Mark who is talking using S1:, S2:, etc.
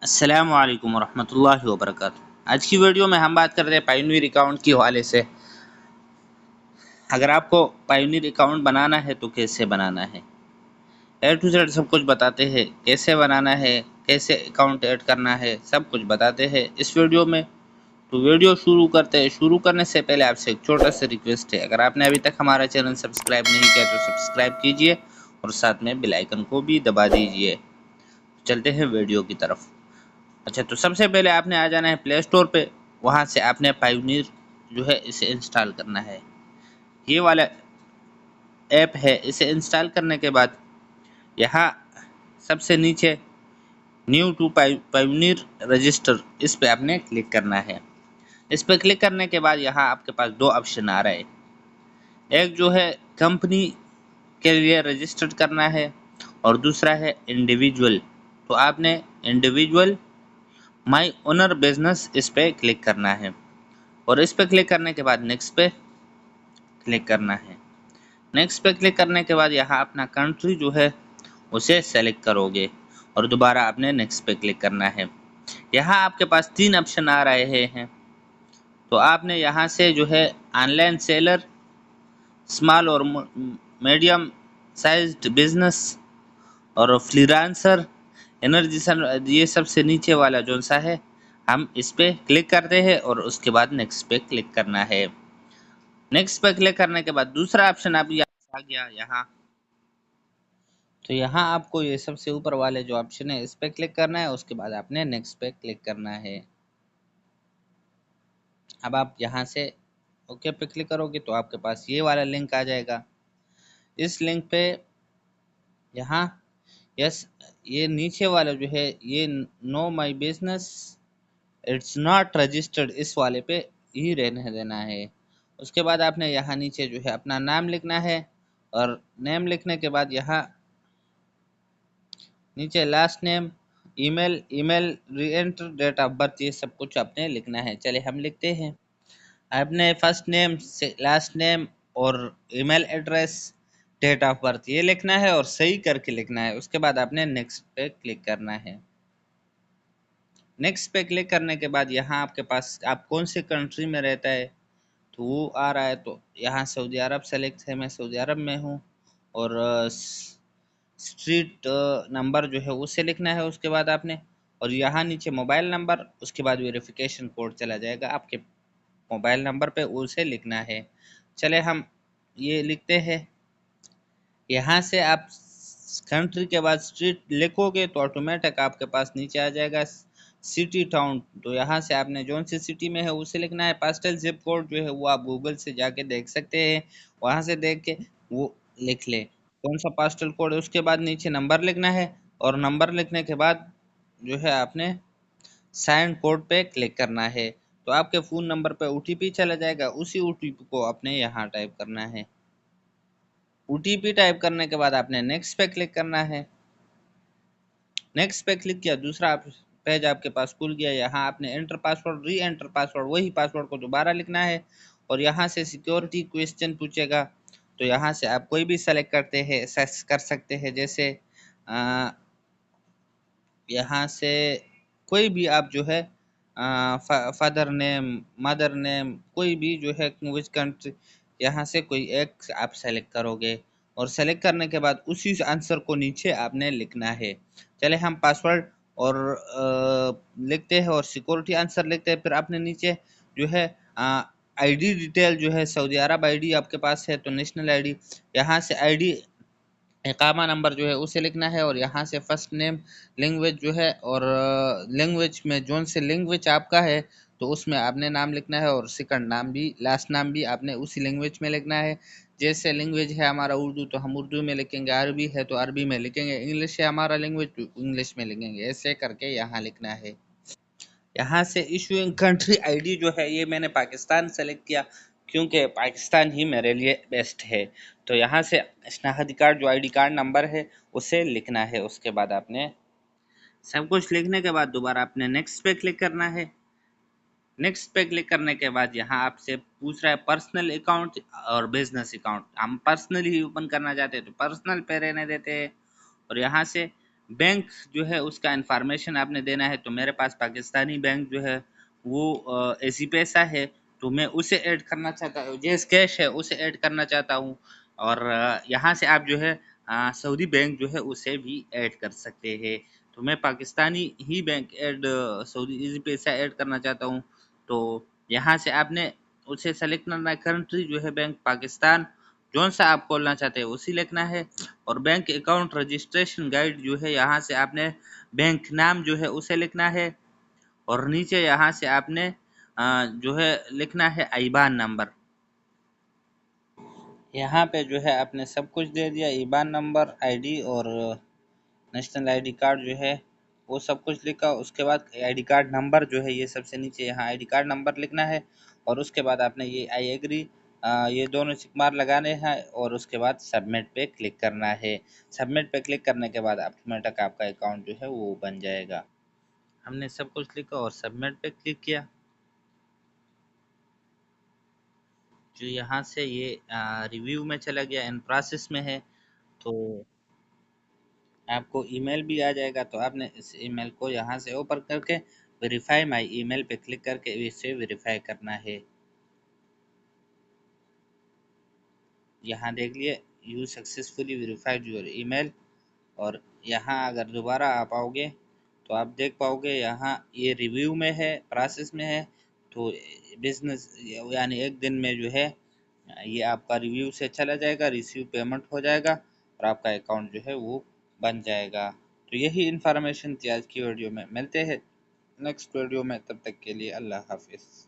S1: अस्सलामु अलैकुम वरहमतुल्लाहि वबरकातुहू। आज की वीडियो में हम बात कर रहे हैं पायोनियर अकाउंट के हवाले से। अगर आपको पायोनियर अकाउंट बनाना है तो कैसे बनाना है, ए टू जेड सब कुछ बताते हैं। कैसे बनाना है, कैसे अकाउंट ऐड करना है, सब कुछ बताते हैं इस वीडियो में। तो वीडियो शुरू करते हैं। शुरू करने से पहले आपसे एक छोटा सा रिक्वेस्ट है, अगर आपने अभी तक हमारा चैनल सब्सक्राइब नहीं किया तो सब्सक्राइब कीजिए और साथ में बेल आइकन को भी दबा दीजिए। चलते हैं वीडियो की तरफ। अच्छा, तो सबसे पहले आपने आ जाना है प्ले स्टोर पे। वहाँ से आपने पायोनियर जो है इसे इंस्टॉल करना है। ये वाला ऐप है, इसे इंस्टॉल करने के बाद यहाँ सबसे नीचे न्यू टू पायोनियर रजिस्टर, इस पे आपने क्लिक करना है। इस पे क्लिक करने के बाद यहाँ आपके पास दो ऑप्शन आ रहे हैं। एक जो है कंपनी के लिए रजिस्टर्ड करना है और दूसरा है इंडिविजुअल। तो आपने इंडिविजुअल माई ओनर बिजनेस इस पे क्लिक करना है और इस पे क्लिक करने के बाद नेक्स्ट पे क्लिक करना है। नेक्स्ट पे क्लिक करने के बाद यहाँ अपना कंट्री जो है उसे सेलेक्ट करोगे और दोबारा आपने नेक्स्ट पे क्लिक करना है। यहाँ आपके पास तीन ऑप्शन आ रहे हैं। तो आपने यहाँ से जो है ऑनलाइन सेलर, स्मॉल और मीडियम साइज्ड बिजनेस और फ्रीलांसर, एनर्जी सन, ये सबसे नीचे वाला जो सा है हम इस पे क्लिक करते हैं और उसके बाद नेक्स्ट पे क्लिक करना है। नेक्स्ट पे क्लिक करने के बाद दूसरा ऑप्शन आप आ गया यहाँ। तो यहाँ आपको ये सबसे ऊपर वाले जो ऑप्शन है इस पे क्लिक करना है, उसके बाद आपने नेक्स्ट पे क्लिक करना है। अब आप यहाँ से ओके पे क्लिक करोगे तो आपके पास ये वाला लिंक आ जाएगा। इस लिंक पे यहाँ यस, ये नीचे वाला जो है ये know my business it's not registered, इस वाले पे ही रहने देना है। उसके बाद आपने यहाँ नीचे जो है अपना नाम लिखना है और नेम लिखने के बाद यहाँ नीचे last name, email re enter, date of birth, ये सब कुछ आपने लिखना है। चलिए हम लिखते हैं। आपने फर्स्ट नेम से लास्ट नेम और email address, date of birth ये लिखना है और सही करके लिखना है। उसके बाद आपने नेक्स्ट पे क्लिक करना है। नेक्स्ट पे क्लिक करने के बाद यहाँ आपके पास आप कौन से कंट्री में रहता है तो वो आ रहा है। तो यहाँ सऊदी अरब सेलेक्ट है, मैं सऊदी अरब में हूँ। और स्ट्रीट नंबर जो है उसे लिखना है उसके बाद आपने। और यहाँ नीचे मोबाइल नंबर, उसके बाद वेरिफिकेशन कोड चला जाएगा आपके मोबाइल नंबर पे, उसे लिखना है। चले हम ये लिखते हैं। यहाँ से आप कंट्री के बाद स्ट्रीट लिखोगे तो ऑटोमेटिक आपके पास नीचे आ जाएगा सिटी टाउन। तो यहाँ से आपने जौन सी सिटी में है उसे लिखना है। पास्टल जिप कोड जो है वो आप गूगल से जाके देख सकते हैं, वहाँ से देख के वो लिख ले कौन सा पास्टल कोड है। उसके बाद नीचे नंबर लिखना है और नंबर लिखने के बाद जो है आपने साइन कोड पे क्लिक करना है। तो आपके फ़ोन नंबर पे ओटीपी चला जाएगा, उसी ओटीपी को आपने यहाँ टाइप करना है। ओटीपी टाइप करने के बाद आपने नेक्स्ट पे क्लिक करना है। नेक्स्ट पे क्लिक किया, दूसरा पेज आपके पास खुल गया। यहाँ आपने एंटर पासवर्ड, री एंटर पासवर्ड, वही पासवर्ड को दोबारा लिखना है और यहाँ से सिक्योरिटी क्वेश्चन पूछेगा। तो यहाँ से आप कोई भी सेलेक्ट करते हैं कर सकते हैं। जैसे यहाँ से कोई भी आप जो है फादर नेम, मदर नेम, कोई भी जो है विच कंट्री, यहाँ से कोई एक आप सेलेक्ट करोगे और सेलेक्ट करने के बाद उसी आंसर को नीचे आपने लिखना है। चले हम पासवर्ड और लिखते हैं और सिक्योरिटी आंसर लिखते हैं। फिर आपने नीचे जो है आईडी डिटेल जो है सऊदी अरब आईडी आपके पास है तो नेशनल आईडी, यहाँ से आईडी इकामा नंबर जो है उसे लिखना है। और यहाँ से फर्स्ट नेम लैंग्वेज जो है और लैंग्वेज में जोन से लैंग्वेज आपका है तो उसमें आपने नाम लिखना है और सेकंड नाम भी, लास्ट नाम भी आपने उसी लैंग्वेज में लिखना है। जैसे लैंग्वेज है हमारा उर्दू तो हम उर्दू में लिखेंगे, अरबी है तो अरबी में लिखेंगे, इंग्लिश है हमारा लैंग्वेज तो इंग्लिश में लिखेंगे, ऐसे करके यहाँ लिखना है। यहाँ से इशूइंग कंट्री आईडी जो है ये मैंने पाकिस्तान सेलेक्ट किया क्योंकि पाकिस्तान ही मेरे लिए बेस्ट है। तो यहाँ से शनाख्ती कार्ड जो आईडी कार्ड नंबर है उसे लिखना है। उसके बाद आपने सब कुछ लिखने के बाद दोबारा आपने नेक्स्ट पे क्लिक करना है। नेक्स्ट पे क्लिक करने के बाद यहाँ आपसे पूछ रहा है पर्सनल अकाउंट और बिजनेस अकाउंट। हम पर्सनली ही ओपन करना चाहते हैं तो पर्सनल पे रहने देते हैं और यहाँ से बैंक जो है उसका इंफॉर्मेशन आपने देना है। तो मेरे पास पाकिस्तानी बैंक जो है वो एसी पैसा है, तो मैं उसे ऐड करना चाहता हूँ। जैस कैश है उसे ऐड करना चाहता हूँ। और यहाँ से आप जो है सऊदी बैंक जो है उसे भी ऐड कर सकते हैं। तो मैं पाकिस्तानी ही बैंक ऐड सऊदी इजी पैसा ऐड करना चाहता हूँ। तो यहाँ से आपने उसे सेलेक्ट करना है। कंट्री जो है बैंक पाकिस्तान, जौन सा आप खोलना चाहते हैं उसी लिखना है। और बैंक अकाउंट रजिस्ट्रेशन गाइड जो है यहाँ से आपने बैंक नाम जो है उसे लिखना है। और नीचे यहाँ से आपने जो है लिखना है आईबान नंबर। यहाँ पे जो है आपने सब कुछ दे दिया, ईबान नंबर, आईडी और नेशनल आईडी कार्ड जो है वो सब कुछ लिखा। उसके बाद आईडी कार्ड नंबर जो है ये सबसे नीचे यहाँ आईडी कार्ड नंबर लिखना है। और उसके बाद आपने ये आई एग्री ये दोनों टिक मार्क लगाने हैं। और उसके बाद सबमिट पे क्लिक करना है। सबमिट पे क्लिक करने के बाद ऑटोमेटिक आपका अकाउंट जो है वो बन जाएगा। हमने सब कुछ लिखा और सबमिट पे क्लिक किया, जो यहाँ से ये रिव्यू में चला गया, इन प्रोसेस में है। तो आपको ईमेल भी आ जाएगा। तो आपने इस ईमेल को यहाँ से ओपन करके वेरीफाई माय ईमेल पे क्लिक करके इसे वेरीफाई करना है। यहाँ देख लिए you successfully verified your email. और यहाँ अगर दोबारा आ पाओगे तो आप देख पाओगे यहाँ ये रिव्यू में है, प्रोसेस में है। तो बिजनेस यानी एक दिन में जो है ये आपका रिव्यू से चला जाएगा, रिसीव पेमेंट हो जाएगा और आपका अकाउंट जो है वो बन जाएगा। तो यही इन्फॉर्मेशन थी आज की वीडियो में। मिलते हैं नेक्स्ट वीडियो में, तब तक के लिए अल्लाह हाफिज़।